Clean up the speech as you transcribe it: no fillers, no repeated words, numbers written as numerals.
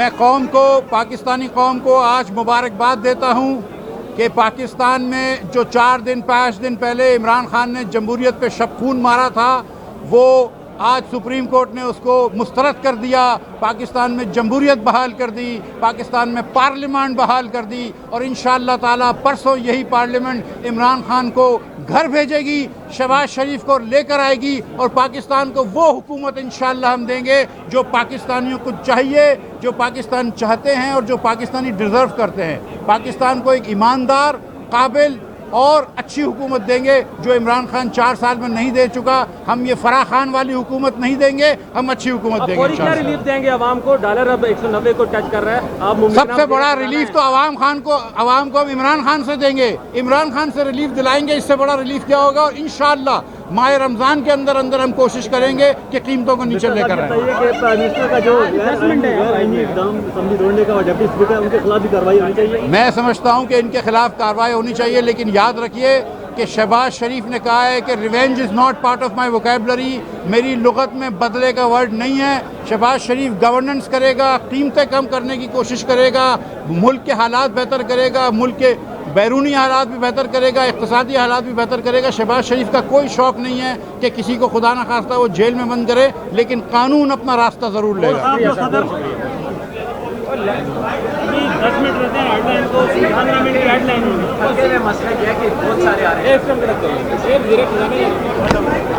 मैं कौम को, पाकिस्तानी कौम को आज मुबारकबाद देता हूँ कि पाकिस्तान में जो 4-5 दिन पहले इमरान खान ने जमहूरियत पे शबखून मारा था, वो आज सुप्रीम कोर्ट ने उसको मुस्तरद कर दिया। पाकिस्तान में जमहूरियत बहाल कर दी, पाकिस्तान में पार्लियामेंट बहाल कर दी और इंशाअल्लाह ताला परसों यही पार्लियामेंट इमरान खान को घर भेजेगी, शहबाज शरीफ को लेकर आएगी और पाकिस्तान को वो हुकूमत इंशाअल्लाह हम देंगे जो पाकिस्तानियों को चाहिए, जो पाकिस्तान चाहते हैं और जो पाकिस्तानी डिज़र्व करते हैं। पाकिस्तान को एक ईमानदार, काबिल और अच्छी हुकूमत देंगे जो इमरान खान 4 साल में नहीं दे चुका। हम ये फराह खान वाली हुकूमत नहीं देंगे, हम अच्छी हुकूमत देंगे। क्या रिलीफ देंगे आवाम को? डॉलर अब 190 को टच कर रहा है। आप सबसे बड़ा रिलीफ तो आवाम को हम इमरान खान से देंगे। इमरान खान से रिलीफ दिलाएंगे, इससे बड़ा रिलीफ क्या होगा। और इंशाअल्लाह माह रमज़ान के अंदर हम कोशिश करेंगे कि कीमतों को नीचे लेकर आए। मैं समझता हूँ कि इनके खिलाफ कार्रवाई होनी चाहिए, लेकिन याद रखिए कि शहबाज शरीफ ने कहा है कि revenge is not part of my vocabulary. मेरी लुगत में बदले का वर्ड नहीं है। शहबाज शरीफ गवर्नेंस करेगा, कीमतें कम करने की कोशिश करेगा, मुल्क के हालात बेहतर करेगा, मुल्क के बैरूनी हालात भी बेहतर करेगा, इक़्तिसादी हालात भी बेहतर करेगा। शहबाज शरीफ का कोई शौक़ नहीं है कि किसी को खुदा न खास्ता वो जेल में बंद करे, लेकिन कानून अपना रास्ता ज़रूर लेगा। 10 मिनट रहते हैं हेडलाइन को, 15 मिनट की हेडलाइन होगी। मसला क्या है कि बहुत सारे आ रहे हैं।